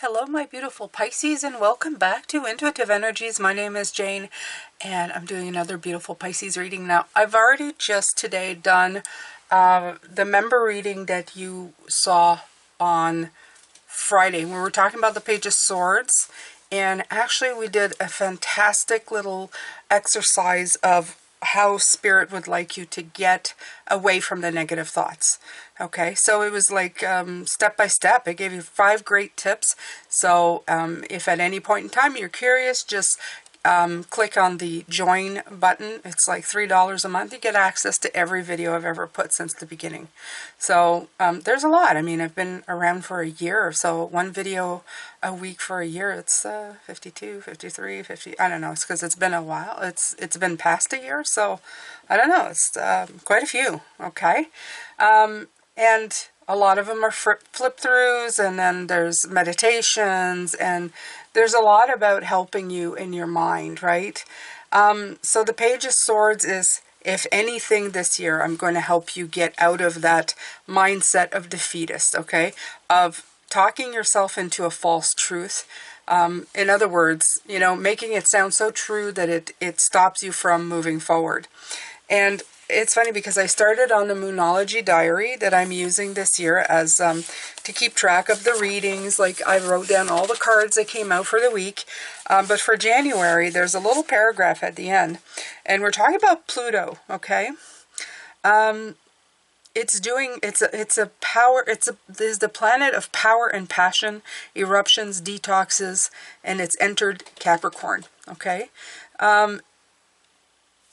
Hello, my beautiful Pisces, and welcome back to Intuitive Energies. My name is Jane, and I'm doing another beautiful Pisces reading now. I've already just today done the member reading that you saw on Friday. We were talking about the Page of Swords, and actually we did a fantastic little exercise of how Spirit would like you to get away from the negative thoughts. Okay, so it was like step by step. It gave you 5 great tips. So if at any point in time you're curious, just click on the join button. It's like $3 a month. You get access to every video I've ever put since the beginning. So there's a lot. I mean, I've been around for a year, so one video a week for a year. It's 52, 53, 50. I don't know. It's because it's been a while. It's been past a year, so I don't know. It's quite a few. Okay, and a lot of them are flip-throughs, and then there's meditations, and there's a lot about helping you in your mind, right? So the Page of Swords is, if anything this year, I'm going to help you get out of that mindset of defeatist, okay? Of talking yourself into a false truth. In other words, you know, making it sound so true that it stops you from moving forward. And it's funny because I started on the Moonology diary that I'm using this year as to keep track of the readings. Like, I wrote down all the cards that came out for the week. But for January, there's a little paragraph at the end. And we're talking about Pluto, okay? It's the planet of power and passion, eruptions, detoxes, and it's entered Capricorn, okay?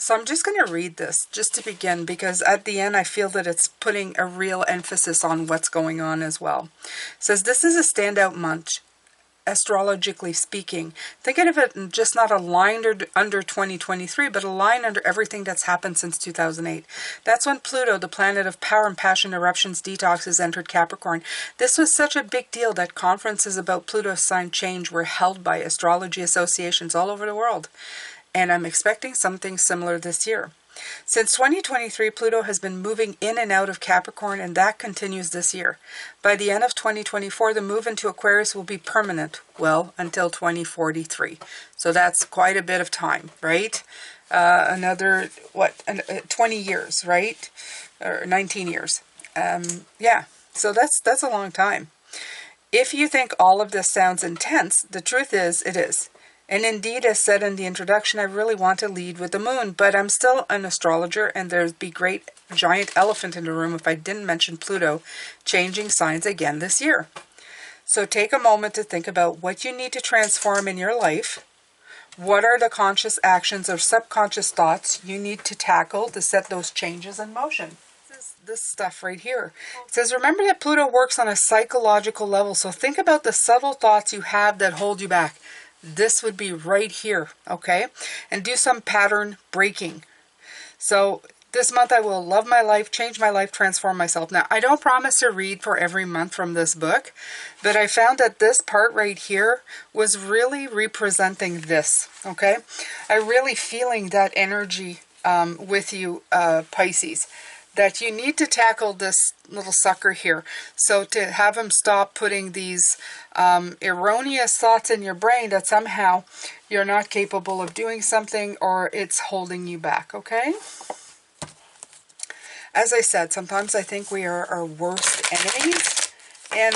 So I'm just going to read this just to begin, because at the end I feel that it's putting a real emphasis on what's going on as well. It says, this is a standout month, astrologically speaking. Think of it just not a line under 2023, but a line under everything that's happened since 2008. That's when Pluto, the planet of power and passion, eruptions, detoxes, entered Capricorn. This was such a big deal that conferences about Pluto's sign change were held by astrology associations all over the world. And I'm expecting something similar this year. Since 2023, Pluto has been moving in and out of Capricorn, and that continues this year. By the end of 2024, the move into Aquarius will be permanent, well, until 2043. So that's quite a bit of time, right? Another, 20 years, right? Or 19 years. Yeah, so that's a long time. If you think all of this sounds intense, the truth is, it is. And indeed, as said in the introduction, I really want to lead with the moon, but I'm still an astrologer, and there'd be great giant elephant in the room if I didn't mention Pluto changing signs again this year. So take a moment to think about what you need to transform in your life. What are the conscious actions or subconscious thoughts you need to tackle to set those changes in motion? This stuff right here. It says, remember that Pluto works on a psychological level, so think about the subtle thoughts you have that hold you back. This would be right here, okay? And do some pattern breaking. So this month I will love my life, change my life, transform myself. Now, I don't promise to read for every month from this book, but I found that this part right here was really representing this, okay? I'm really feeling that energy with you, Pisces, that you need to tackle this little sucker here. So to have him stop putting these erroneous thoughts in your brain that somehow you're not capable of doing something or it's holding you back, okay? As I said, sometimes I think we are our worst enemies. And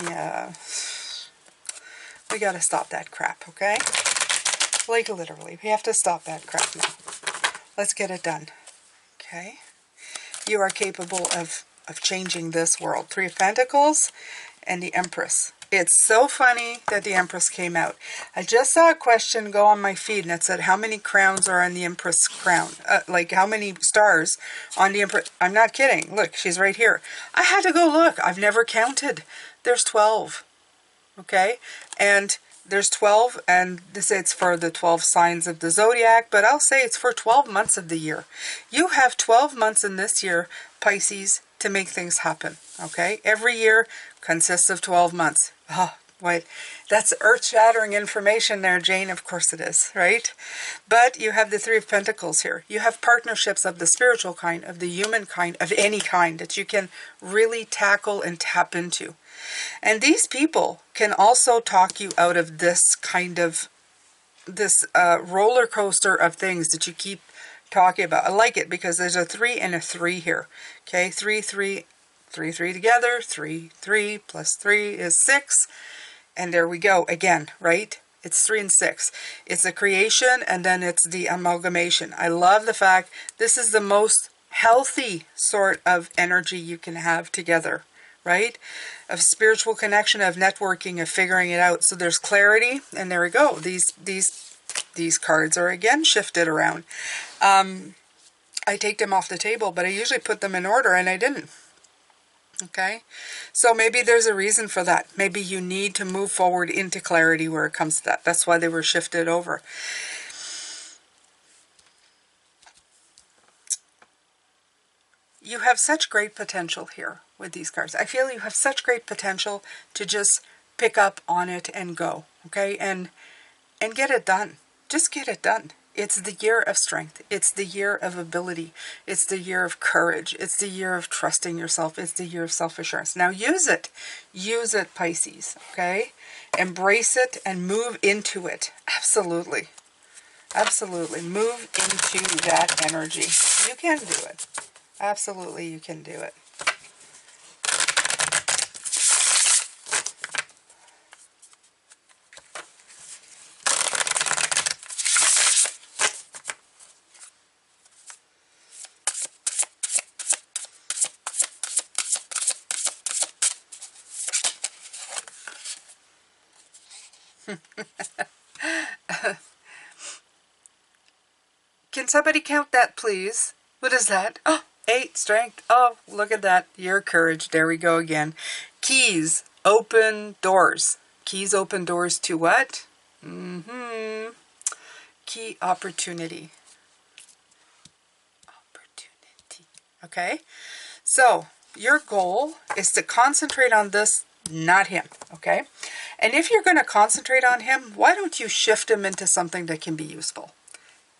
yeah, we got to stop that crap, okay? Like literally, we have to stop that crap now. Let's get it done, okay? You are capable of changing this world. 3 of Pentacles and the Empress. It's so funny that the Empress came out. I just saw a question go on my feed, and it said, how many crowns are on the Empress crown? Like, how many stars on the Empress? I'm not kidding. Look, she's right here. I had to go look. I've never counted. There's 12. Okay? And there's 12, and this it's for the 12 signs of the zodiac, but I'll say it's for 12 months of the year. You have 12 months in this year, Pisces, to make things happen, okay? Every year consists of 12 months. Oh, What? That's earth-shattering information there, Jane. Of course it is, right? But you have the Three of Pentacles here. You have partnerships of the spiritual kind, of the human kind, of any kind that you can really tackle and tap into. And these people can also talk you out of this kind of, this roller coaster of things that you keep talking about. I like it because there's a 3 and a 3 here. Okay, 3, 3, 3, 3 together. 3, 3 plus 3 is 6. And there we go again, right? It's 3 and 6. It's the creation and then it's the amalgamation. I love the fact this is the most healthy sort of energy you can have together, right? Of spiritual connection, of networking, of figuring it out. So there's clarity, and there we go. These cards are again shifted around. I take them off the table, but I usually put them in order, and I didn't. Okay, so maybe there's a reason for that. Maybe you need to move forward into clarity where it comes to that. That's why they were shifted over. You have such great potential here with these cards. I feel you have such great potential to just pick up on it and go, okay, and get it done. Just get it done. It's the year of strength. It's the year of ability. It's the year of courage. It's the year of trusting yourself. It's the year of self-assurance. Now use it. Use it, Pisces, okay? Embrace it and move into it. Absolutely. Absolutely. Move into that energy. You can do it. Absolutely, you can do it. Can somebody count that, please? What is that? Oh, 8, strength. Oh, look at that. Your courage. There we go again. Keys open doors. Keys open doors to what? Key opportunity. Opportunity. Okay? So, your goal is to concentrate on this, not him. Okay? And if you're going to concentrate on him, why don't you shift him into something that can be useful?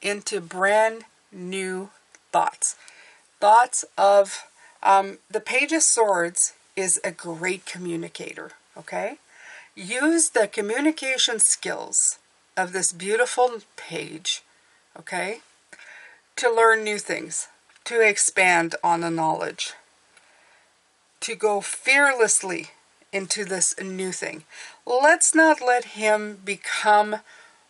Into brand new thoughts. Thoughts of, the Page of Swords is a great communicator, okay? Use the communication skills of this beautiful page, okay, to learn new things, to expand on the knowledge, to go fearlessly into this new thing. Let's not let him become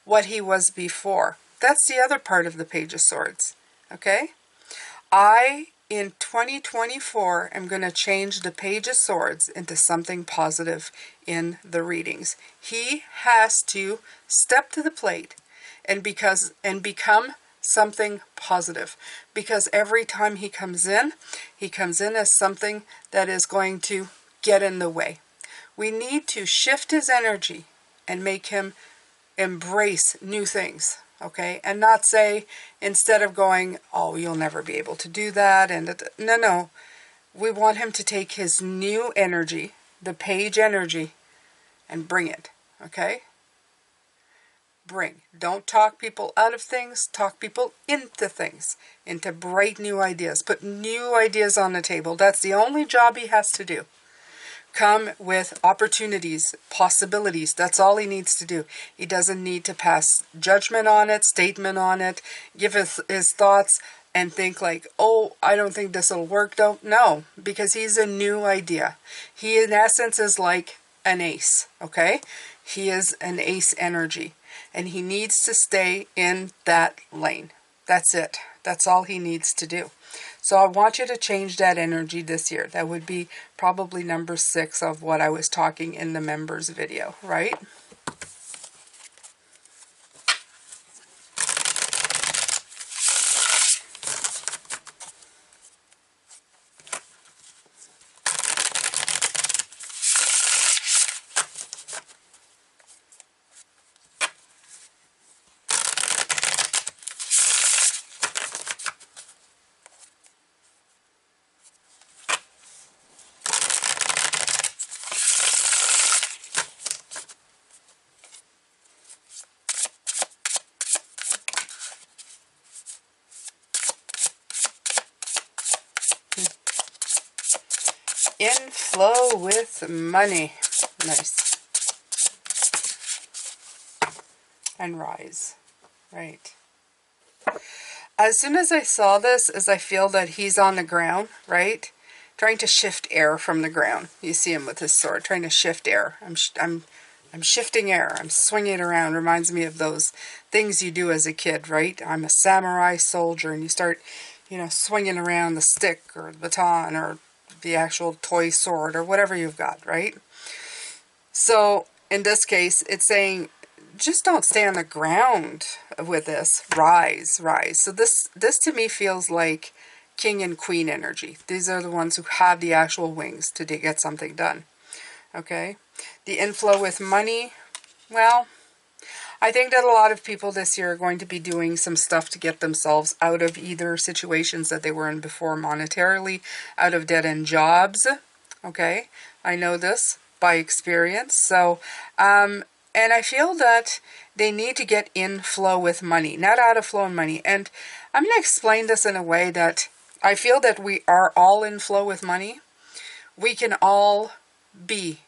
what he was before. That's the other part of the Page of Swords, okay? In 2024, am going to change the Page of Swords into something positive in the readings. He has to step to the plate and become something positive. Because every time he comes in as something that is going to get in the way. We need to shift his energy and make him embrace new things. Okay, and not say, instead of going, oh, you'll never be able to do that, and no. We want him to take his new energy, the page energy, and bring it, okay? Bring. Don't talk people out of things, talk people into things, into bright new ideas. Put new ideas on the table. That's the only job he has to do. Come with opportunities, possibilities. That's all he needs to do. He doesn't need to pass judgment on it, statement on it, give his thoughts and think like, oh, I don't think this will work. No, because he's a new idea. He in essence is like an ace, okay? He is an ace energy and he needs to stay in that lane. That's it. That's all he needs to do. So I want you to change that energy this year. That would be probably number 6 of what I was talking in the members video, right? Flow with money. Nice. And rise. Right. As soon as I saw this, as I feel that he's on the ground, right? Trying to shift air from the ground. You see him with his sword, trying to shift air. I'm shifting air. I'm swinging it around. Reminds me of those things you do as a kid, right? I'm a samurai soldier, and you start, swinging around the stick or the baton or the actual toy sword or whatever you've got, right? So in this case, it's saying, just don't stay on the ground with this. Rise, rise. So this to me feels like king and queen energy. These are the ones who have the actual wings to get something done. Okay? The inflow with money, well, I think that a lot of people this year are going to be doing some stuff to get themselves out of either situations that they were in before monetarily, out of dead-end jobs. Okay? I know this by experience. So, and I feel that they need to get in flow with money, not out of flow in money. And I'm going to explain this in a way that I feel that we are all in flow with money. We can all be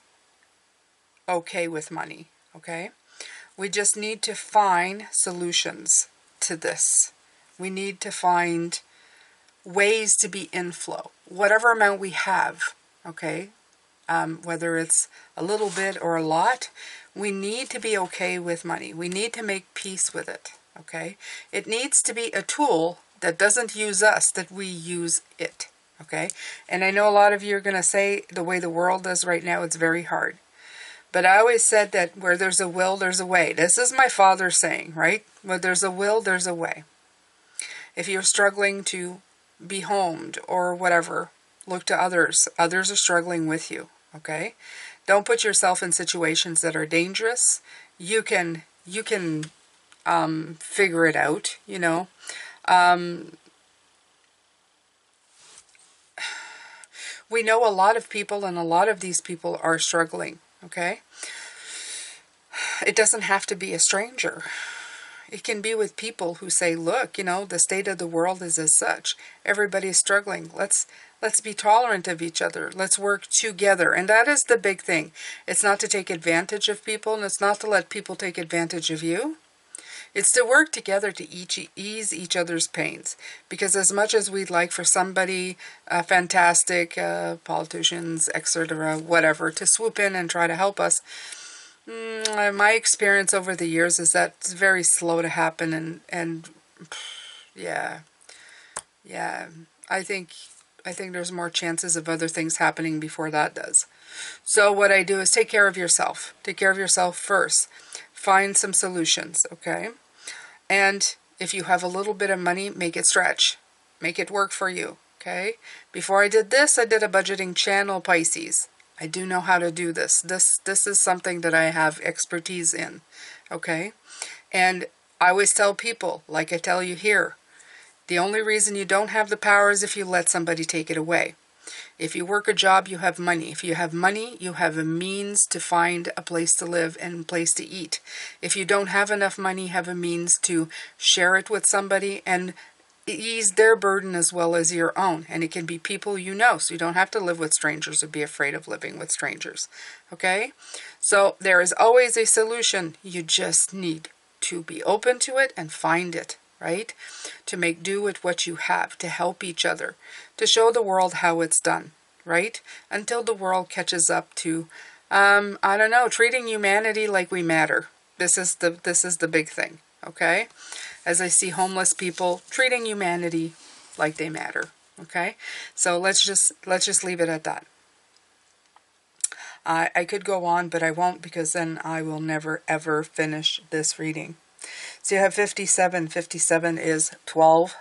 okay with money, okay? We just need to find solutions to this. We need to find ways to be in flow, whatever amount we have, okay? Whether it's a little bit or a lot, we need to be okay with money. We need to make peace with it, okay? It needs to be a tool that doesn't use us, that we use it, okay? And I know a lot of you are going to say the way the world is right now, it's very hard. But I always said that where there's a will, there's a way. This is my father saying, right? Where there's a will, there's a way. If you're struggling to be homed or whatever, look to others. Others are struggling with you, okay? Don't put yourself in situations that are dangerous. You can figure it out, We know a lot of people, and a lot of these people are struggling, okay? It doesn't have to be a stranger. It can be with people who say, look, the state of the world is as such. Everybody's struggling. Let's be tolerant of each other. Let's work together. And that is the big thing. It's not to take advantage of people, and it's not to let people take advantage of you. It's to work together to ease each other's pains. Because as much as we'd like for somebody, fantastic, politicians, etc., whatever, to swoop in and try to help us, my experience over the years is that it's very slow to happen, and yeah, I think there's more chances of other things happening before that does. So what I do is take care of yourself. Take care of yourself first. Find some solutions, okay? And if you have a little bit of money, make it stretch. Make it work for you, okay? Before I did this, I did a budgeting channel, Pisces. I do know how to do this. This is something that I have expertise in, okay? And I always tell people, like I tell you here, the only reason you don't have the power is if you let somebody take it away. If you work a job, you have money. If you have money, you have a means to find a place to live and a place to eat. If you don't have enough money, have a means to share it with somebody and ease their burden as well as your own. And it can be people you know, so you don't have to live with strangers or be afraid of living with strangers. Okay? So there is always a solution. You just need to be open to it and find it, right? To make do with what you have, to help each other, to show the world how it's done, right? Until the world catches up to, I don't know, treating humanity like we matter. This is the big thing, okay? As I see homeless people treating humanity like they matter, okay? So let's just leave it at that. I could go on, but I won't, because then I will never ever finish this reading. So you have 57. 57 is 12.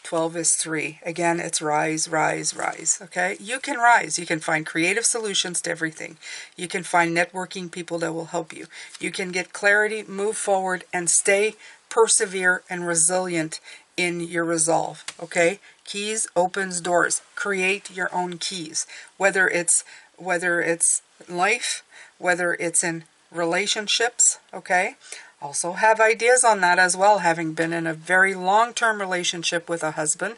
12 is 3. Again, it's rise, rise, rise. Okay? You can rise. You can find creative solutions to everything. You can find networking people that will help you. You can get clarity, move forward, and stay persevere and resilient in your resolve. Okay? Keys opens doors. Create your own keys. Whether it's life, whether it's in relationships, okay? Also have ideas on that as well, having been in a very long-term relationship with a husband.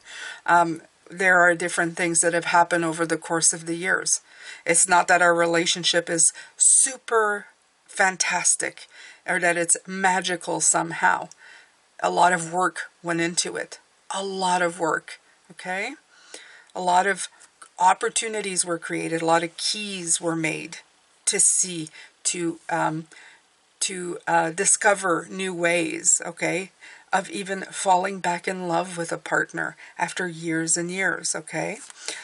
there are different things that have happened over the course of the years. It's not that our relationship is super fantastic or that it's magical somehow. A lot of work went into it. A lot of work, okay? A lot of opportunities were created. A lot of keys were made to see, to discover new ways, okay, of even falling back in love with a partner after years and years, okay?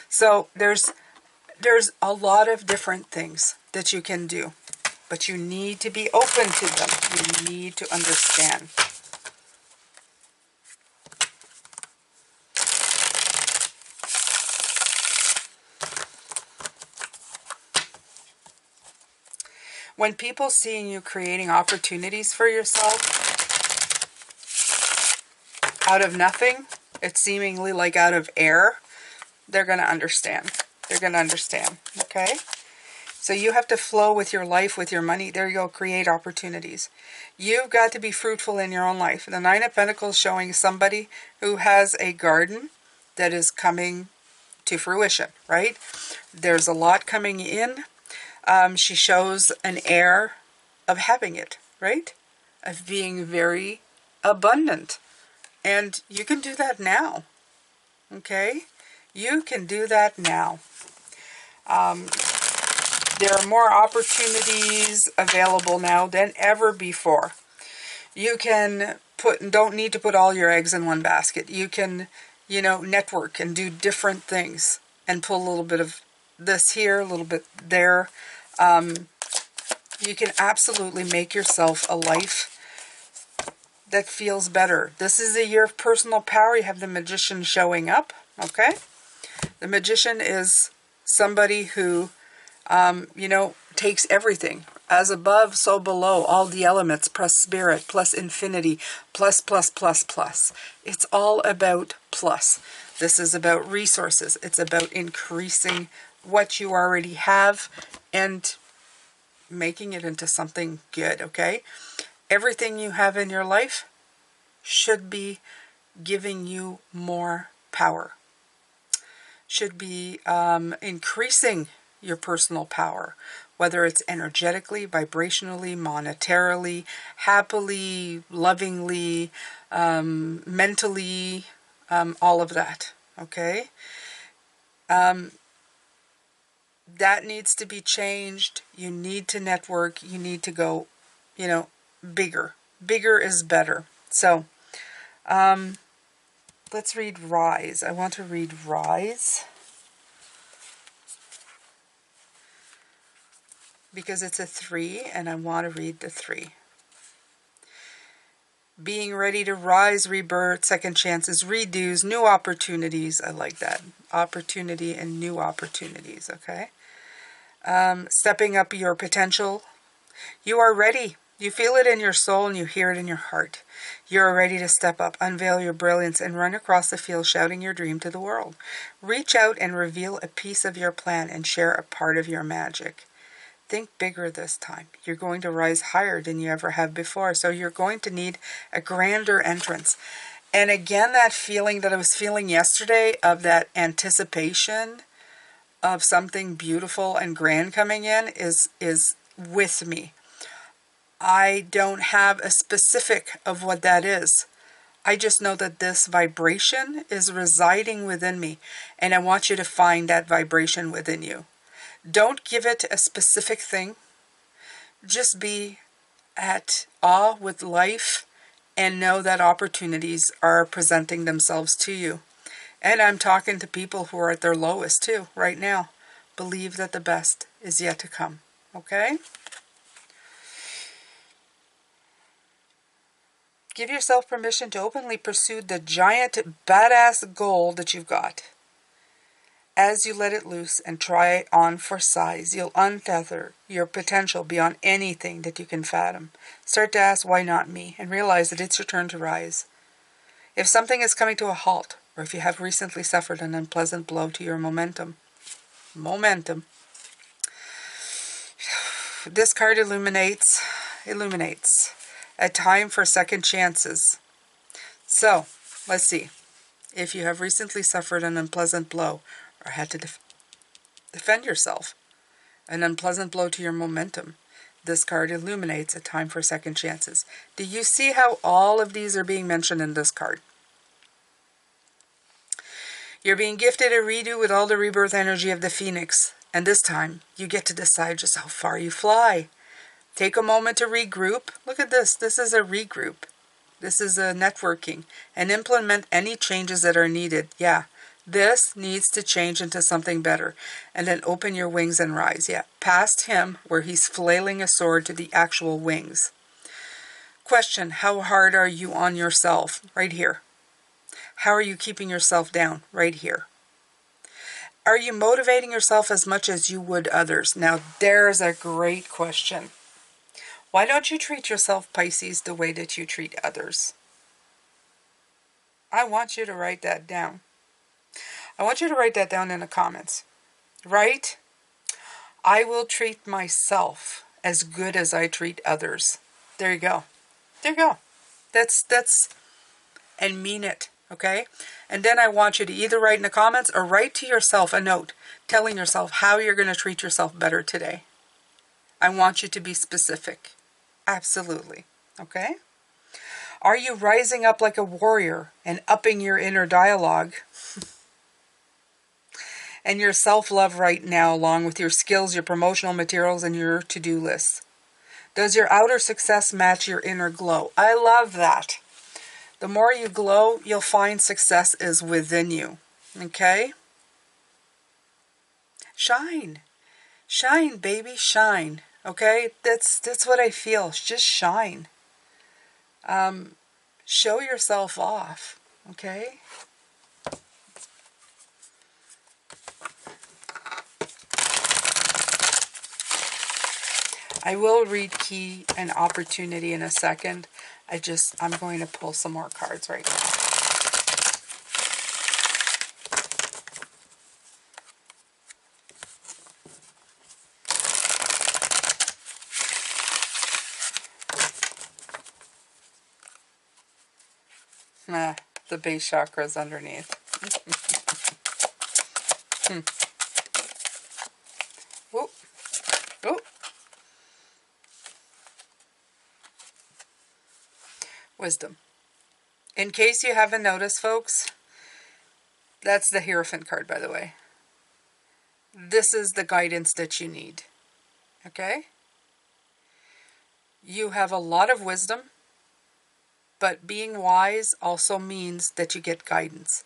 So there's a lot of different things that you can do, but you need to be open to them. You need to understand. When people seeing you creating opportunities for yourself out of nothing, it's seemingly like out of air, they're going to understand. They're going to understand, okay? So you have to flow with your life, with your money. There you go, create opportunities. You've got to be fruitful in your own life. The Nine of Pentacles showing somebody who has a garden that is coming to fruition, right? There's a lot coming in. She shows an air of having it, right? Of being very abundant. And you can do that now, okay? You can do that now. There are more opportunities available now than ever before. You can don't need to put all your eggs in one basket. You can, network and do different things and pull a little bit of this here, a little bit there. You can absolutely make yourself a life that feels better. This is a year of personal power. You have the Magician showing up, okay? The Magician is somebody who, takes everything. As above, so below. All the elements, plus spirit, plus infinity, plus, plus, plus, plus. It's all about plus. This is about resources. It's about increasing what you already have and making it into something good, okay? Everything you have in your life should be giving you more power. Should be increasing your personal power, whether it's energetically, vibrationally, monetarily, happily, lovingly, mentally, all of that, okay? That needs to be changed. You need to network. You need to go, bigger. Bigger is better. So, let's read Rise. I want to read Rise because it's a 3 and I want to read the 3. Being ready to rise, rebirth, second chances, redos, new opportunities. I like that. Opportunity and new opportunities, okay? Stepping up your potential. You are ready. You feel it in your soul and you hear it in your heart. You are ready to step up, unveil your brilliance, and run across the field shouting your dream to the world. Reach out and reveal a piece of your plan and share a part of your magic. Think bigger this time. You're going to rise higher than you ever have before, so you're going to need a grander entrance. And again, that feeling that I was feeling yesterday of that anticipation of something beautiful and grand coming in is with me. I don't have a specific of what that is. I just know that this vibration is residing within me, and I want you to find that vibration within you. Don't give it a specific thing. Just be at awe with life and know that opportunities are presenting themselves to you. And I'm talking to people who are at their lowest too right now. Believe that the best is yet to come. Okay? Give yourself permission to openly pursue the giant badass goal that you've got. As you let it loose and try it on for size, you'll untether your potential beyond anything that you can fathom. Start to ask, why not me? And realize that it's your turn to rise. If something is coming to a halt, or if you have recently suffered an unpleasant blow to your momentum, this card illuminates a time for second chances. So, let's see. if you have recently suffered an unpleasant blow or had to defend yourself, an unpleasant blow to your momentum, this card illuminates a time for second chances. Do you see how all of these are being mentioned in this card? You're being gifted a redo with all the rebirth energy of the Phoenix. And this time, you get to decide just how far you fly. Take a moment to regroup. Look at this. This is a regroup. This is a networking. And implement any changes that are needed. Yeah, this needs to change into something better. And then open your wings and rise. Yeah, past him where he's flailing a sword to the actual wings. Question, how hard are you on yourself? Right here. How are you keeping yourself down? Right here. Are you motivating yourself as much as you would others? Now, there's a great question. Why don't you treat yourself, Pisces, the way that you treat others? I want you to write that down. I want you to write that down in the comments. Right? I will treat myself as good as I treat others. There you go. There you go. That's, and mean it. Okay? And then I want you to either write in the comments or write to yourself a note telling yourself how you're going to treat yourself better today. I want you to be specific. Absolutely. Okay? Are you rising up like a warrior and upping your inner dialogue and your self-love right now, along with your skills, your promotional materials, and your to-do lists? Does your outer success match your inner glow? I love that. The more you glow, you'll find success is within you. Okay? Shine. Shine, baby, shine. Okay? That's what I feel. Just shine. Show yourself off. Okay? I will read key and opportunity in a second. I'm going to pull some more cards right now. The base chakra is underneath. Whoop. Whoop. Wisdom. In case you haven't noticed, folks, that's the Hierophant card, by the way. This is the guidance that you need. Okay? You have a lot of wisdom, but being wise also means that you get guidance.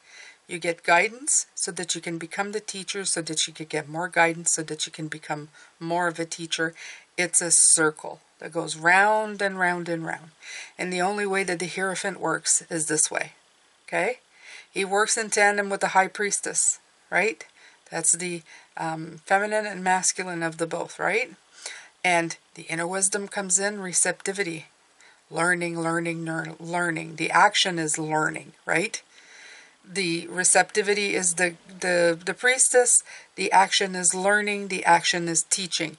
You get guidance so that you can become the teacher, so that you can get more guidance, so that you can become more of a teacher. It's a circle that goes round and round and round. And the only way that the Hierophant works is this way. Okay? He works in tandem with the High Priestess, right? That's the feminine and masculine of the both, right? And the inner wisdom comes in, receptivity. Learning. The action is learning, right? The receptivity is the priestess. The action is learning. The action is teaching.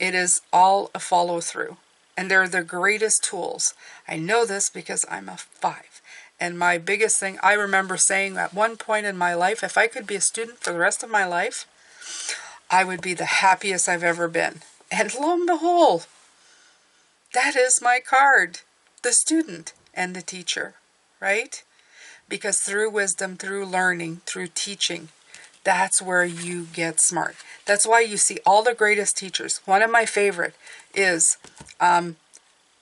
It is all a follow through. And they're the greatest tools. I know this because I'm a 5. And my biggest thing, I remember saying at one point in my life, if I could be a student for the rest of my life, I would be the happiest I've ever been. And lo and behold, that is my card. The student and the teacher, right? Because through wisdom, through learning, through teaching, that's where you get smart. That's why you see all the greatest teachers. One of my favorite is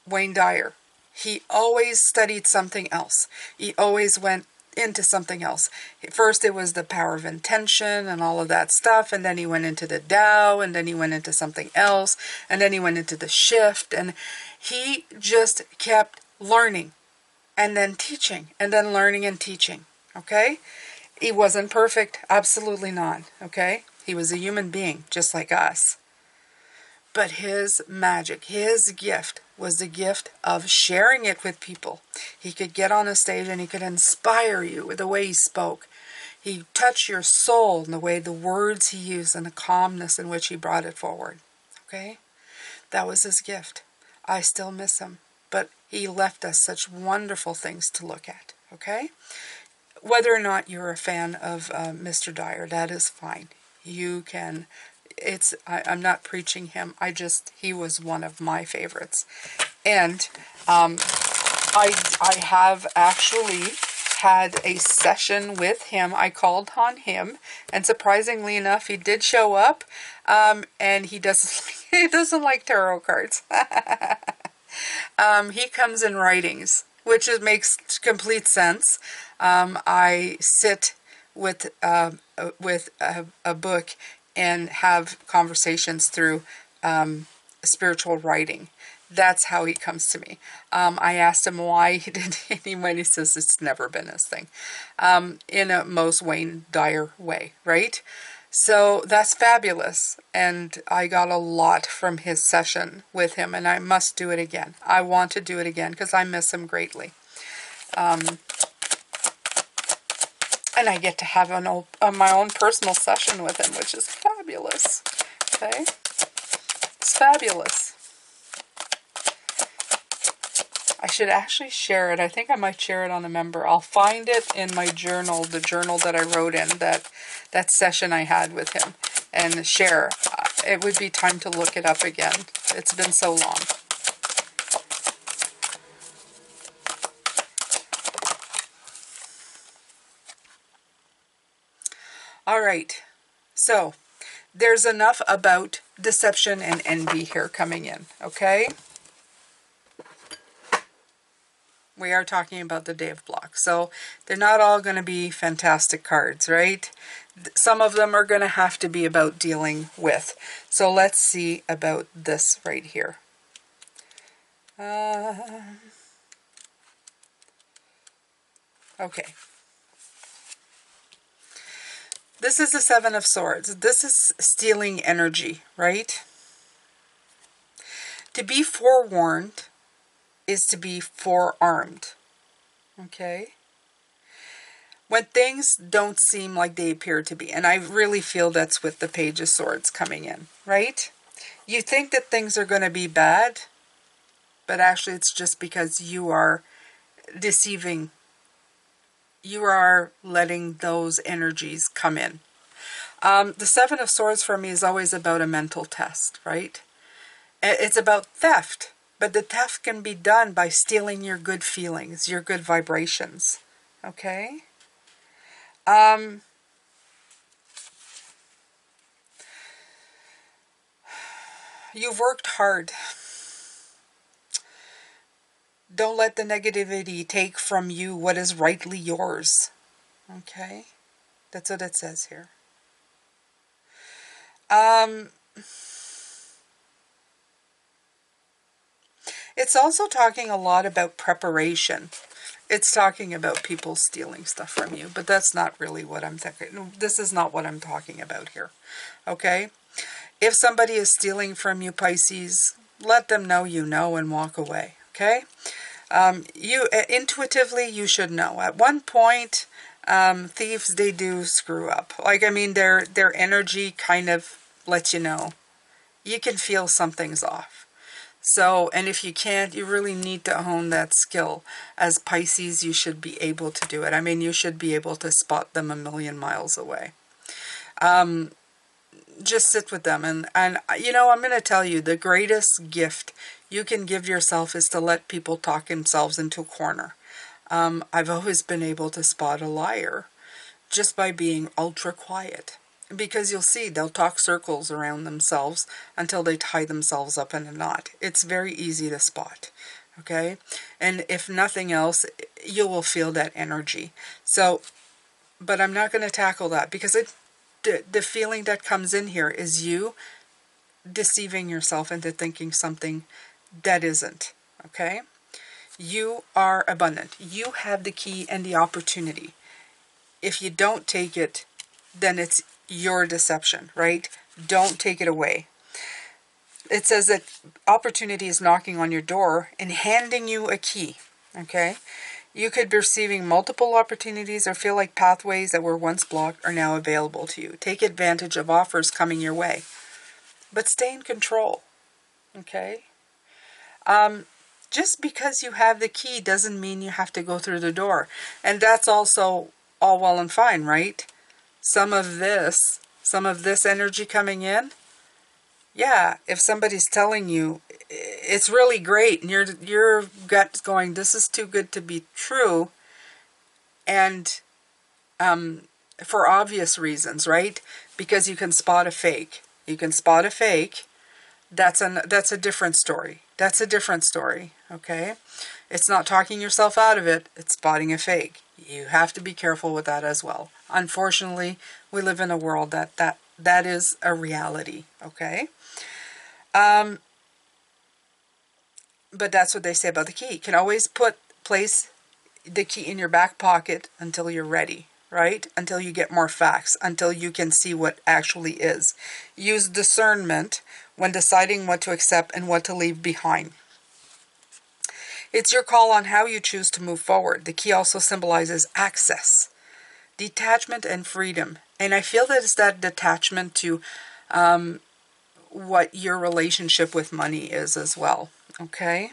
Wayne Dyer. He always studied something else. He always went into something else. First it was the power of intention and all of that stuff, and then he went into the Tao, and then he went into something else, and then he went into the shift, and he just kept learning and then teaching and then learning and teaching. Okay? He wasn't perfect, absolutely not. Okay? He was a human being just like us. But his magic, his gift, was the gift of sharing it with people. He could get on a stage and he could inspire you with the way he spoke. He touched your soul in the way, the words he used, and the calmness in which he brought it forward. Okay? That was his gift. I still miss him. But he left us such wonderful things to look at. Okay? Whether or not you're a fan of Mr. Dyer, that is fine. You can, I'm not preaching him. He was one of my favorites. And I have actually had a session with him. I called on him, and surprisingly enough, he did show up. And he doesn't like tarot cards. He comes in writings, which makes complete sense. I sit with a book and have conversations through spiritual writing. That's how he comes to me. I asked him why he didn't anyway. He says it's never been his thing, in a most Wayne Dyer way, right? So that's fabulous, and I got a lot from his session with him, and I must do it again. I want to do it again because I miss him greatly. And I get to have my own personal session with him, which is fabulous. Okay? It's fabulous. I should actually share it. I think I might share it on a member. I'll find it in my journal, the journal that I wrote in, that session I had with him, and share. It would be time to look it up again. It's been so long. All right. So, there's enough about deception and envy here coming in, okay? We are talking about the Day of Blocks. So they're not all going to be fantastic cards, right? Some of them are going to have to be about dealing with. So let's see about this right here. Okay. This is the Seven of Swords. This is stealing energy, right? To be forewarned is to be forearmed. Okay? When things don't seem like they appear to be, and I really feel that's with the Page of Swords coming in, right? You think that things are going to be bad, but actually it's just because you are deceiving. You are letting those energies come in. The Seven of Swords for me is always about a mental test, right? It's about theft. But the theft can be done by stealing your good feelings, your good vibrations. Okay? You've worked hard. Don't let the negativity take from you what is rightly yours. Okay? That's what it says here. It's also talking a lot about preparation. It's talking about people stealing stuff from you, but that's not really what I'm thinking. This is not what I'm talking about here. Okay? If somebody is stealing from you, Pisces, let them know you know and walk away. Okay? You intuitively, you should know. At one point, thieves, they do screw up. Like, I mean, their energy kind of lets you know. You can feel something's off. So, and if you can't, you really need to hone that skill. As Pisces, you should be able to do it. I mean, you should be able to spot them a million miles away. Just sit with them. And you know, I'm going to tell you, the greatest gift you can give yourself is to let people talk themselves into a corner. I've always been able to spot a liar just by being ultra quiet. Because you'll see, they'll talk circles around themselves until they tie themselves up in a knot. It's very easy to spot, okay? And if nothing else, you will feel that energy. So, but I'm not going to tackle that because the feeling that comes in here is you deceiving yourself into thinking something that isn't, okay? You are abundant. You have the key and the opportunity. If you don't take it, then it's your deception, right? Don't take it away. It says that opportunity is knocking on your door and handing you a key, okay? You could be receiving multiple opportunities or feel like pathways that were once blocked are now available to you. Take advantage of offers coming your way, but stay in control, okay? Just because you have the key doesn't mean you have to go through the door. And that's also all well and fine, right? Some of this energy coming in, yeah, if somebody's telling you it's really great and your gut's going, this is too good to be true, and for obvious reasons, right? Because you can spot a fake. You can spot a fake. That's a different story. That's a different story, okay? It's not talking yourself out of it. It's spotting a fake. You have to be careful with that as well. Unfortunately, we live in a world that is a reality, okay? But that's what they say about the key. You can always place the key in your back pocket until you're ready, right? Until you get more facts, until you can see what actually is. Use discernment when deciding what to accept and what to leave behind. It's your call on how you choose to move forward. The key also symbolizes access, detachment, and freedom. And I feel that it's that detachment to what your relationship with money is as well, okay?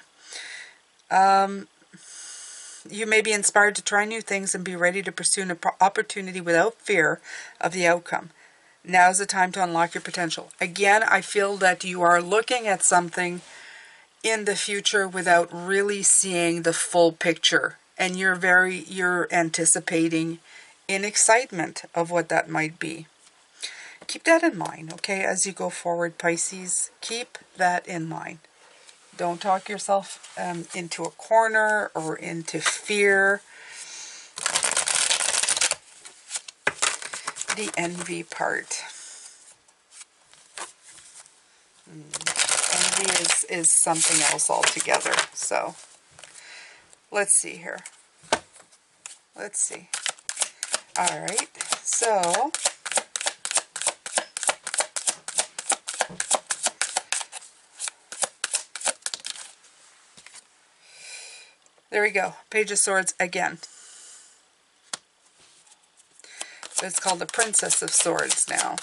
You may be inspired to try new things and be ready to pursue an opportunity without fear of the outcome. Now's the time to unlock your potential. Again, I feel that you are looking at something in the future without really seeing the full picture. And you're anticipating in excitement of what that might be. Keep that in mind, okay, as you go forward, Pisces. Keep that in mind. Don't talk yourself into a corner or into fear. The envy part. Envy is something else altogether. So, let's see here. Let's see. All right. So, there we go. Page of Swords again. So it's called the Princess of Swords now.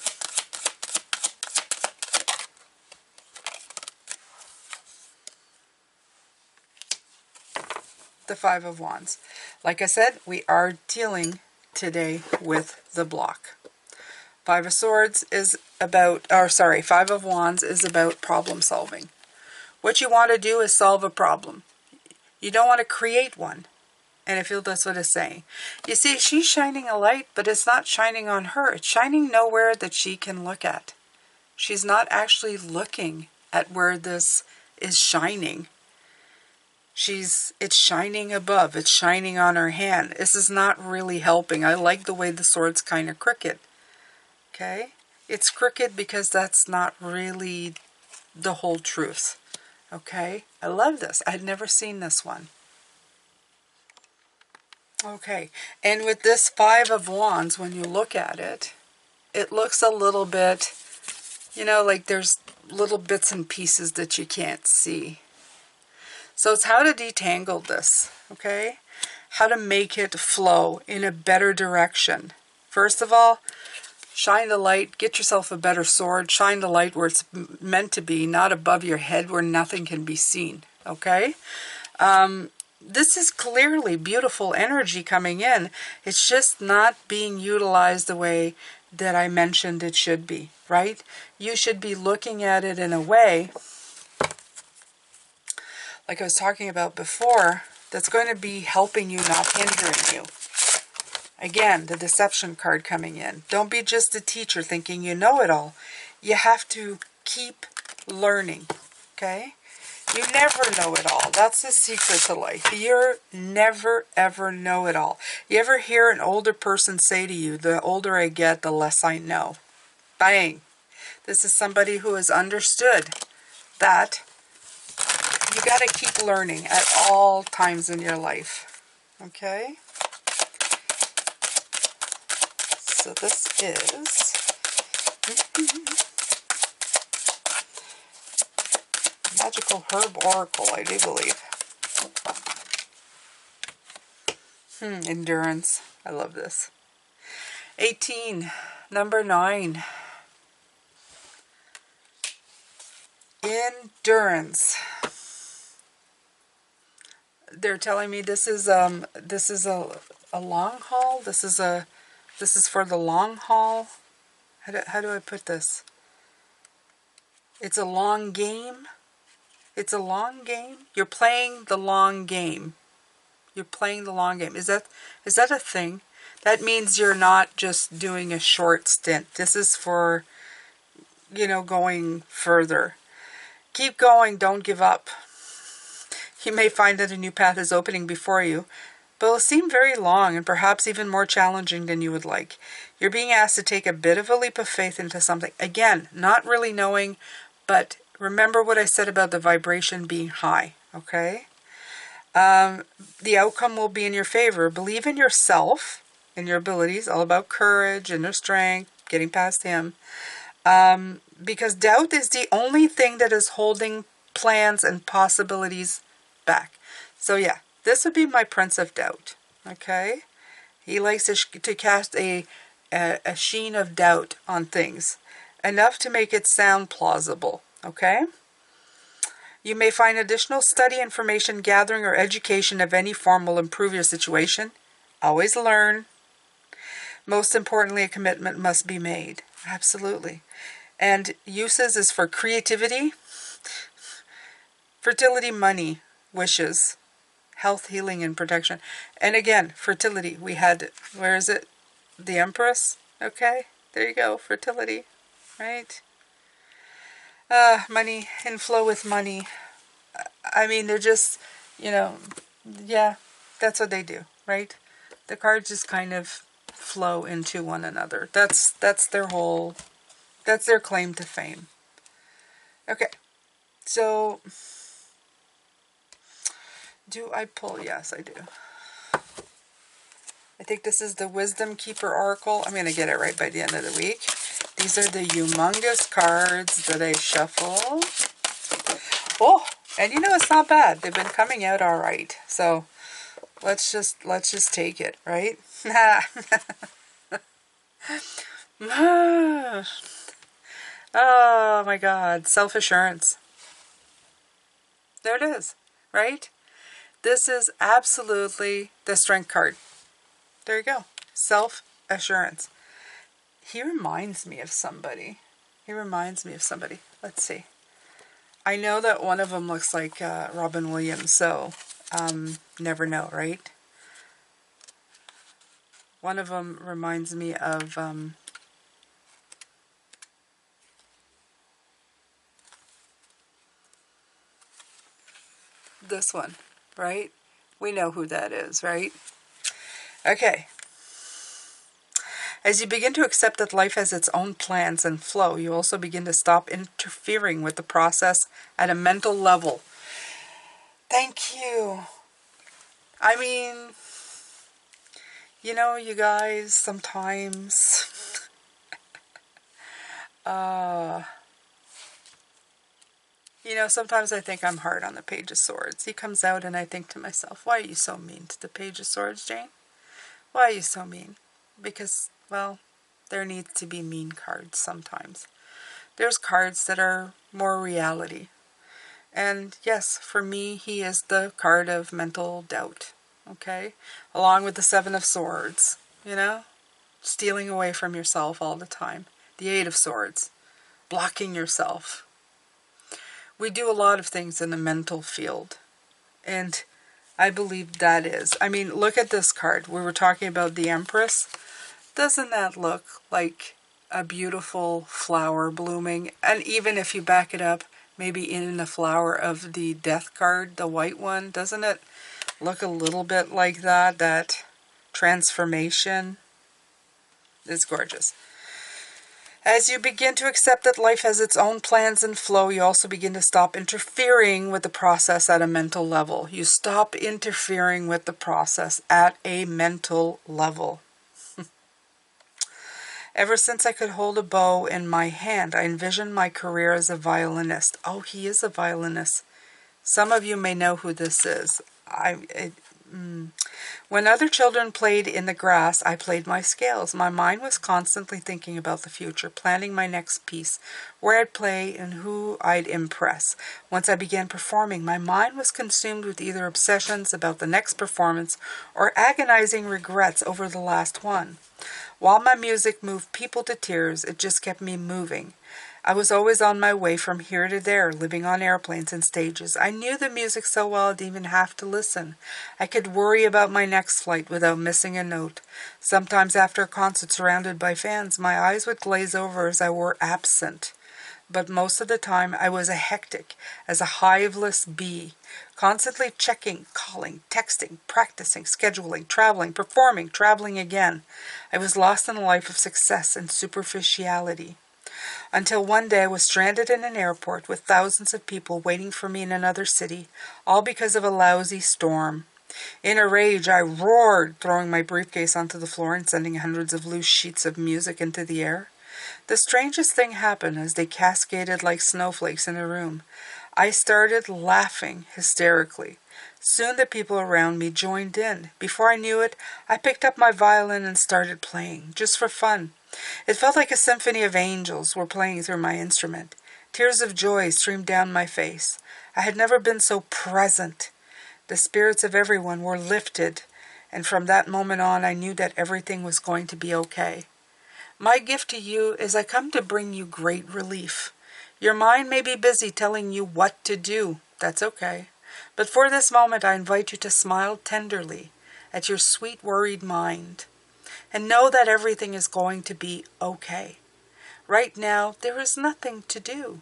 The Five of Wands. Like I said, we are dealing today with the block. Five of Swords is about, Five of Wands is about problem solving. What you want to do is solve a problem. You don't want to create one. And I feel that's what it's saying. You see, she's shining a light, but it's not shining on her. It's shining nowhere that she can look at. She's not actually looking at where this is shining. It's shining above. It's shining on her hand. This is not really helping. I like the way the sword's kind of crooked. Okay? It's crooked because that's not really the whole truth. Okay? I love this. I'd never seen this one. Okay, and with this Five of Wands, when you look at it, it looks a little bit, like there's little bits and pieces that you can't see. So it's how to detangle this, okay? How to make it flow in a better direction. First of all, shine the light, get yourself a better sword, shine the light where it's meant to be, not above your head where nothing can be seen, okay? This is clearly beautiful energy coming in. It's just not being utilized the way that I mentioned it should be, right? You should be looking at it in a way, like I was talking about before, that's going to be helping you, not hindering you. Again, the deception card coming in. Don't be just a teacher thinking you know it all. You have to keep learning, okay? You never know it all. That's the secret to life. You never, ever know it all. You ever hear an older person say to you, the older I get, the less I know? Bang. This is somebody who has understood that you got to keep learning at all times in your life. Okay? So this is... Magical Herb Oracle, I do believe. Endurance. I love this. 18. Number 9. Endurance. They're telling me this is a a long haul. This is for the long haul. How do I put this? It's a long game. It's a long game. You're playing the long game. You're playing the long game. Is that a thing? That means you're not just doing a short stint. This is for, going further. Keep going. Don't give up. You may find that a new path is opening before you, but it will seem very long and perhaps even more challenging than you would like. You're being asked to take a bit of a leap of faith into something. Again, not really knowing, but remember what I said about the vibration being high, okay? The outcome will be in your favor. Believe in yourself, in your abilities, all about courage, inner strength, getting past him. Because doubt is the only thing that is holding plans and possibilities back. So yeah, this would be my Prince of Doubt, okay? He likes to cast a sheen of doubt on things, enough to make it sound plausible, okay? You may find additional study, information gathering, or education of any form will improve your situation. Always learn. Most importantly, a commitment must be made. Absolutely. And uses is for creativity, fertility, money, wishes, health, healing, and protection. And again, fertility. We had, where is it? The Empress. Okay, there you go. Fertility, right? Money, inflow with money. I mean, they're just, yeah, that's what they do, right? The cards just kind of flow into one another. That's their claim to fame. Okay, so do I pull? Yes, I do. I think this is the Wisdom Keeper Oracle. I'm going to get it right by the end of the week. These are the humongous cards that I shuffle. Oh, and it's not bad. They've been coming out all right. So let's just take it, right? Oh my God, self-assurance. There it is, right? This is absolutely the Strength card. There you go. Self-assurance. He reminds me of somebody. Let's see. I know that one of them looks like Robin Williams, so never know, right? One of them reminds me of this one, right? We know who that is, right? Okay. As you begin to accept that life has its own plans and flow, you also begin to stop interfering with the process at a mental level. Thank you. I mean, you guys, sometimes, sometimes I think I'm hard on the Page of Swords. He comes out and I think to myself, why are you so mean to the Page of Swords, Jane? Why are you so mean? Because, well, there needs to be mean cards sometimes. There's cards that are more reality. And yes, for me, he is the card of mental doubt, okay? Along with the Seven of Swords, stealing away from yourself all the time. The Eight of Swords, blocking yourself. We do a lot of things in the mental field, and I believe that is. I mean, look at this card. We were talking about the Empress. Doesn't that look like a beautiful flower blooming? And even if you back it up, maybe in the flower of the Death card, the white one, doesn't it look a little bit like that? That transformation is gorgeous. As you begin to accept that life has its own plans and flow, you also begin to stop interfering with the process at a mental level. You stop interfering with the process at a mental level. Ever since I could hold a bow in my hand, I envisioned my career as a violinist. Oh, he is a violinist. Some of you may know who this is. When other children played in the grass, I played my scales. My mind was constantly thinking about the future, planning my next piece, where I'd play and who I'd impress. Once I began performing, my mind was consumed with either obsessions about the next performance or agonizing regrets over the last one. While my music moved people to tears, it just kept me moving. I was always on my way from here to there, living on airplanes and stages. I knew the music so well I didn't even have to listen. I could worry about my next flight without missing a note. Sometimes after a concert surrounded by fans, my eyes would glaze over as I were absent. But most of the time I was as a hiveless bee, constantly checking, calling, texting, practicing, scheduling, traveling, performing, traveling again. I was lost in a life of success and superficiality. Until one day I was stranded in an airport with thousands of people waiting for me in another city, all because of a lousy storm. In a rage, I roared, throwing my briefcase onto the floor and sending hundreds of loose sheets of music into the air. The strangest thing happened as they cascaded like snowflakes in a room. I started laughing hysterically. Soon the people around me joined in. Before I knew it, I picked up my violin and started playing, just for fun. It felt like a symphony of angels were playing through my instrument. Tears of joy streamed down my face. I had never been so present. The spirits of everyone were lifted, and from that moment on I knew that everything was going to be okay. My gift to you is I come to bring you great relief. Your mind may be busy telling you what to do. That's okay. But for this moment I invite you to smile tenderly at your sweet worried mind. And know that everything is going to be okay. Right now, there is nothing to do,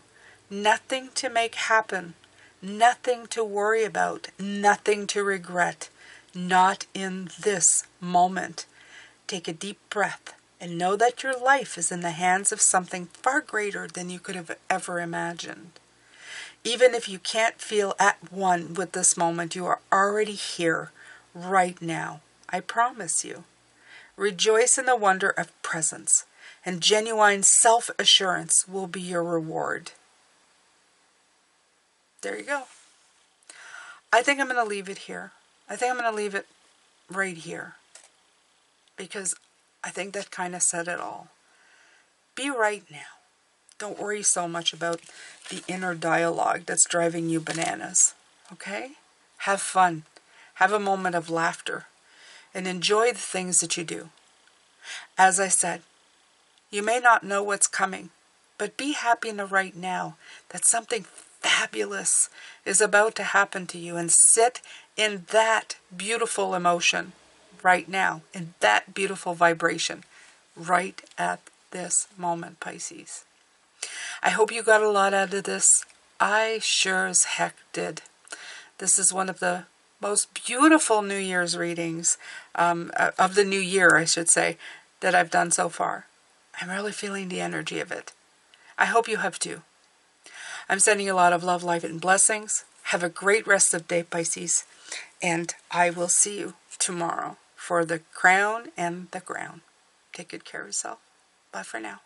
nothing to make happen, nothing to worry about, nothing to regret, not in this moment. Take a deep breath and know that your life is in the hands of something far greater than you could have ever imagined. Even if you can't feel at one with this moment, you are already here, right now. I promise you. Rejoice in the wonder of presence, and genuine self-assurance will be your reward. There you go. I think I'm going to leave it here. I think I'm going to leave it right here, because I think that kind of said it all. Be right now. Don't worry so much about the inner dialogue that's driving you bananas. Okay? Have fun. Have a moment of laughter. And enjoy the things that you do. As I said, you may not know what's coming, but be happy in the right now that something fabulous is about to happen to you, and sit in that beautiful emotion right now, in that beautiful vibration right at this moment, Pisces. I hope you got a lot out of this. I sure as heck did. This is one of the most beautiful New Year's readings, of the new year, I should say, that I've done so far. I'm really feeling the energy of it. I hope you have too. I'm sending you a lot of love, light, and blessings. Have a great rest of the day, Pisces. And I will see you tomorrow for the crown and the ground. Take good care of yourself. Bye for now.